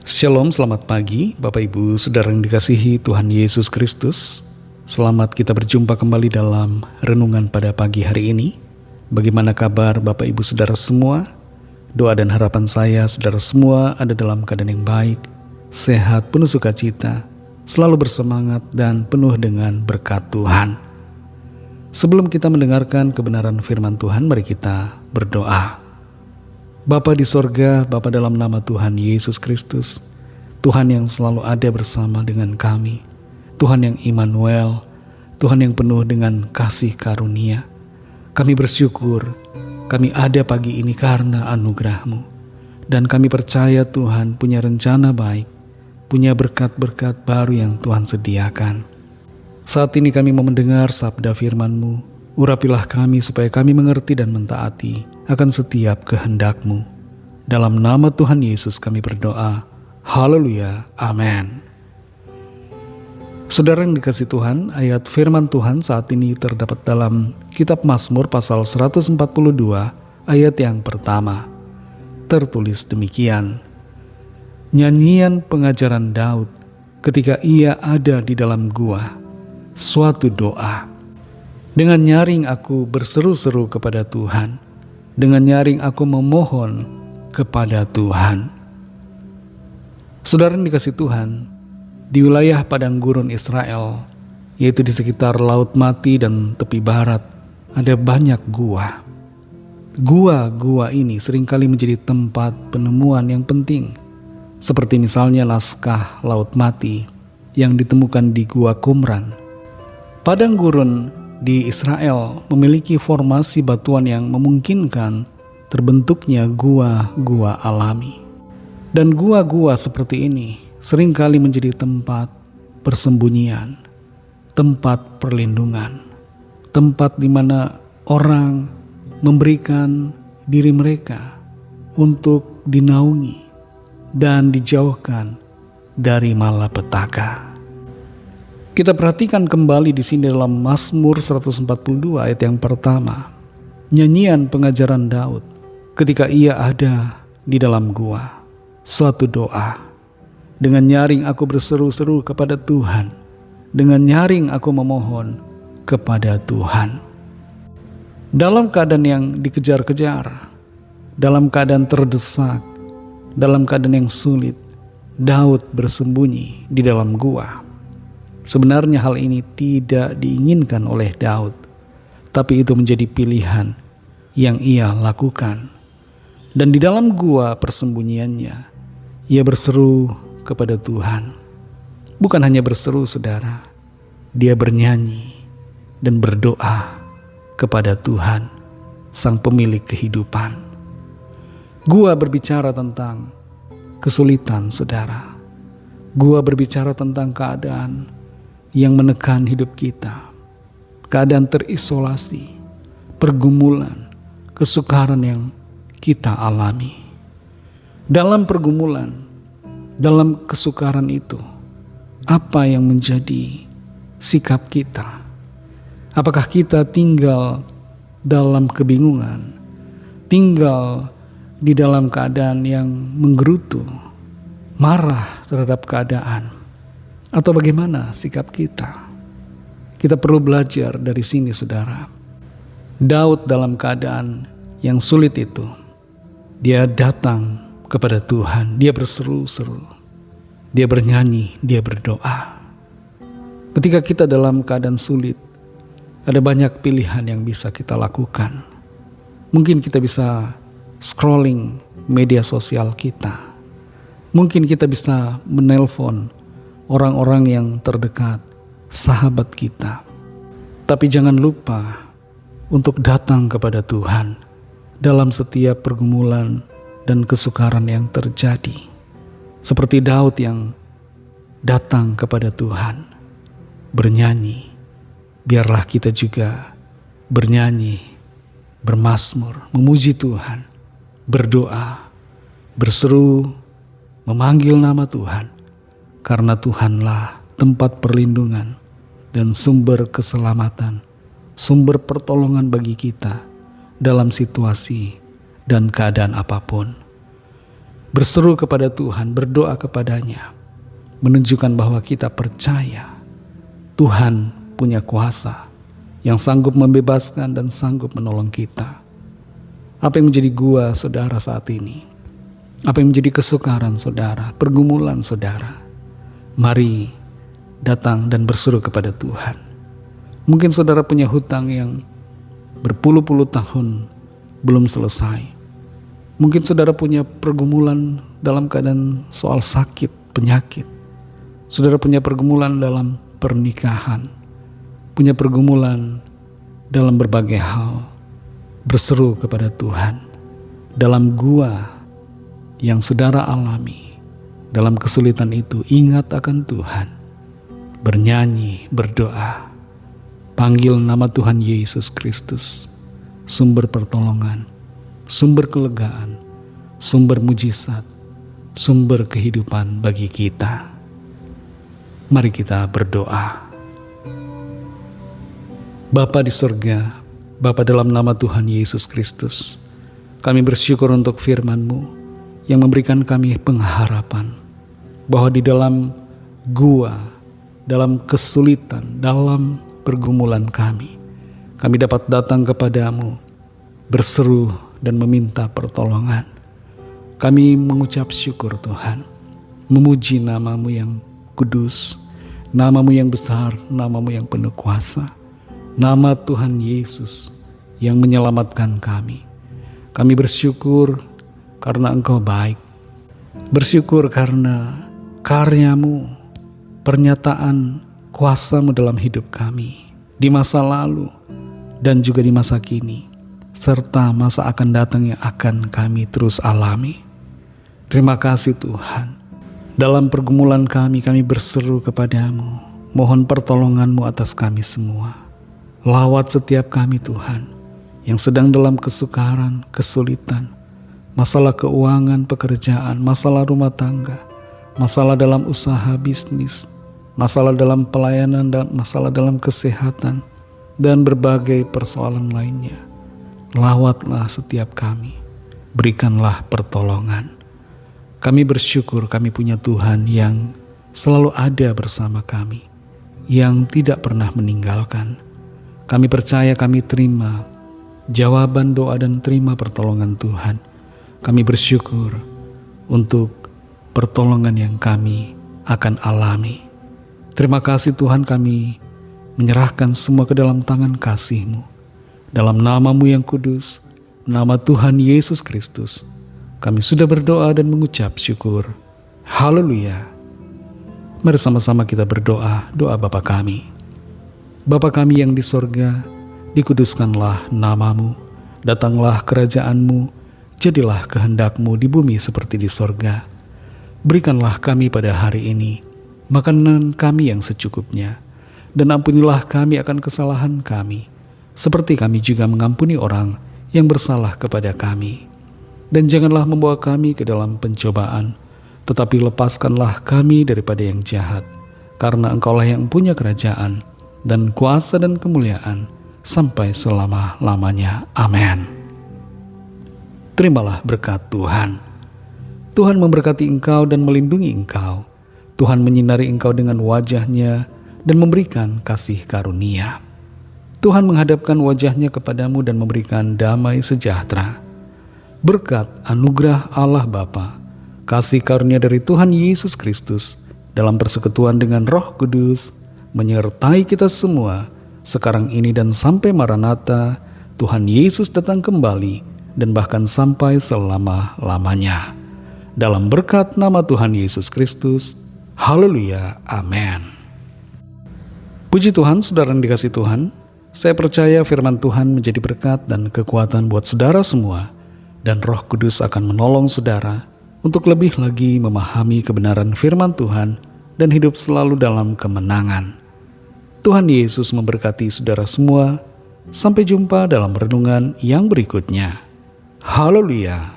Shalom, selamat pagi Bapak Ibu Saudara yang dikasihi Tuhan Yesus Kristus. Selamat kita berjumpa kembali dalam renungan pada pagi hari ini. Bagaimana kabar Bapak Ibu Saudara semua? Doa dan harapan saya saudara semua ada dalam keadaan yang baik, sehat, penuh sukacita, selalu bersemangat dan penuh dengan berkat Tuhan. Sebelum kita mendengarkan kebenaran firman Tuhan, mari kita berdoa. Bapa di sorga, Bapa dalam nama Tuhan Yesus Kristus, Tuhan yang selalu ada bersama dengan kami, Tuhan yang Immanuel, Tuhan yang penuh dengan kasih karunia. Kami bersyukur, kami ada pagi ini karena anugerah-Mu. Dan kami percaya Tuhan punya rencana baik, punya berkat-berkat baru yang Tuhan sediakan. Saat ini kami mau mendengar sabda firman-Mu. Urapilah kami supaya kami mengerti dan mentaati akan setiap kehendak-Mu. Dalam nama Tuhan Yesus kami berdoa. Haleluya. Amin. Saudara yang dikasihi Tuhan, ayat firman Tuhan saat ini terdapat dalam kitab Mazmur pasal 142 ayat yang pertama. Tertulis demikian. Nyanyian pengajaran Daud ketika ia ada di dalam gua. Suatu doa. Dengan nyaring aku berseru-seru kepada Tuhan. Dengan nyaring aku memohon kepada Tuhan. Saudara yang dikasihi Tuhan, di wilayah padang gurun Israel, yaitu di sekitar Laut Mati dan tepi barat, ada banyak gua. Gua-gua ini seringkali menjadi tempat penemuan yang penting, seperti misalnya naskah Laut Mati yang ditemukan di Gua Qumran. Padang gurun di Israel memiliki formasi batuan yang memungkinkan terbentuknya gua-gua alami. Dan gua-gua seperti ini seringkali menjadi tempat persembunyian, tempat perlindungan, tempat di mana orang memberikan diri mereka untuk dinaungi dan dijauhkan dari malapetaka. Kita perhatikan kembali di sini dalam Mazmur 142 ayat yang pertama. Nyanyian pengajaran Daud ketika ia ada di dalam gua. Suatu doa. Dengan nyaring aku berseru-seru kepada Tuhan. Dengan nyaring aku memohon kepada Tuhan. Dalam keadaan yang dikejar-kejar, dalam keadaan terdesak, dalam keadaan yang sulit, Daud bersembunyi di dalam gua. Sebenarnya hal ini tidak diinginkan oleh Daud, tapi itu menjadi pilihan yang ia lakukan. Dan di dalam gua persembunyiannya, ia berseru kepada Tuhan. Bukan hanya berseru, saudara, dia bernyanyi dan berdoa kepada Tuhan, Sang Pemilik kehidupan. Gua berbicara tentang kesulitan, saudara. Gua berbicara tentang keadaan yang menekan hidup kita, keadaan terisolasi, pergumulan, kesukaran yang kita alami. Dalam pergumulan, dalam kesukaran itu, apa yang menjadi sikap kita? Apakah kita tinggal dalam kebingungan, tinggal di dalam keadaan yang menggerutu, marah terhadap keadaan? Atau bagaimana sikap kita? Kita perlu belajar dari sini, saudara. Daud dalam keadaan yang sulit itu, dia datang kepada Tuhan, dia berseru-seru, dia bernyanyi, dia berdoa. Ketika kita dalam keadaan sulit, ada banyak pilihan yang bisa kita lakukan. Mungkin kita bisa scrolling media sosial kita. Mungkin kita bisa menelpon orang-orang yang terdekat, sahabat kita. Tapi jangan lupa untuk datang kepada Tuhan dalam setiap pergumulan dan kesukaran yang terjadi. Seperti Daud yang datang kepada Tuhan, bernyanyi. Biarlah kita juga bernyanyi, bermazmur, memuji Tuhan, berdoa, berseru, memanggil nama Tuhan. Karena Tuhanlah tempat perlindungan dan sumber keselamatan, sumber pertolongan bagi kita dalam situasi dan keadaan apapun. berseru kepada Tuhan, berdoa kepadanya, menunjukkan bahwa kita percaya Tuhan punya kuasa yang sanggup membebaskan dan sanggup menolong kita. Apa yang menjadi gua saudara saat ini? Apa yang menjadi kesukaran saudara, pergumulan saudara? Mari datang dan berseru kepada Tuhan. Mungkin saudara punya hutang yang berpuluh-puluh tahun belum selesai. Mungkin saudara punya pergumulan dalam keadaan soal sakit, penyakit. Saudara punya pergumulan dalam pernikahan, punya pergumulan dalam berbagai hal. Berseru kepada Tuhan dalam gua yang saudara alami. Dalam kesulitan itu, ingat akan Tuhan, bernyanyi, berdoa, panggil nama Tuhan Yesus Kristus, sumber pertolongan, sumber kelegaan, sumber mujizat, sumber kehidupan bagi kita. Mari kita berdoa. Bapa di surga, Bapa dalam nama Tuhan Yesus Kristus, kami bersyukur untuk firman-Mu yang memberikan kami pengharapan bahwa di dalam gua, dalam kesulitan, dalam pergumulan kami dapat datang kepadamu, berseru dan meminta pertolongan. Kami mengucap syukur Tuhan, memuji nama-Mu yang kudus, nama-Mu yang besar, nama-Mu yang penuh kuasa, nama Tuhan Yesus yang menyelamatkan kami. Kami bersyukur karena Engkau baik, bersyukur karena karya-Mu, pernyataan kuasa-Mu dalam hidup kami, di masa lalu dan juga di masa kini, serta masa akan datang yang akan kami terus alami. Terima kasih Tuhan. Dalam pergumulan kami berseru kepadamu, mohon pertolongan-Mu atas kami semua. Lawat setiap kami Tuhan, yang sedang dalam kesukaran, kesulitan, masalah keuangan, pekerjaan, masalah rumah tangga, masalah dalam usaha bisnis, masalah dalam pelayanan, dan masalah dalam kesehatan, dan berbagai persoalan lainnya. Lawatlah setiap kami, berikanlah pertolongan. Kami bersyukur kami punya Tuhan yang selalu ada bersama kami, yang tidak pernah meninggalkan. Kami percaya, kami terima jawaban doa dan terima pertolongan Tuhan. Kami bersyukur untuk pertolongan yang kami akan alami. Terima kasih Tuhan, kami menyerahkan semua ke dalam tangan kasih-Mu. Dalam nama-Mu yang kudus, nama Tuhan Yesus Kristus, kami sudah berdoa dan mengucap syukur. Haleluya. Mari sama-sama kita berdoa, doa Bapa kami. Bapa kami yang di sorga, dikuduskanlah nama-Mu, datanglah kerajaan-Mu, jadilah kehendak-Mu di bumi seperti di sorga. Berikanlah kami pada hari ini makanan kami yang secukupnya, dan ampunilah kami akan kesalahan kami, seperti kami juga mengampuni orang yang bersalah kepada kami. Dan janganlah membawa kami ke dalam pencobaan, tetapi lepaskanlah kami daripada yang jahat, karena Engkaulah yang punya kerajaan, dan kuasa dan kemuliaan sampai selama-lamanya. Amin. Terimalah berkat Tuhan. Tuhan memberkati engkau dan melindungi engkau. Tuhan menyinari engkau dengan wajah-Nya dan memberikan kasih karunia. Tuhan menghadapkan wajah-Nya kepadamu dan memberikan damai sejahtera. Berkat anugerah Allah Bapa, kasih karunia dari Tuhan Yesus Kristus, dalam persekutuan dengan Roh Kudus, menyertai kita semua, sekarang ini dan sampai Maranatha, Tuhan Yesus datang kembali, dan bahkan sampai selama-lamanya. Dalam berkat nama Tuhan Yesus Kristus, haleluya, amin. Puji Tuhan, saudara yang dikasihi Tuhan, saya percaya firman Tuhan menjadi berkat dan kekuatan buat saudara semua, dan Roh Kudus akan menolong saudara untuk lebih lagi memahami kebenaran firman Tuhan dan hidup selalu dalam kemenangan. Tuhan Yesus memberkati saudara semua. Sampai jumpa dalam renungan yang berikutnya. Haleluya.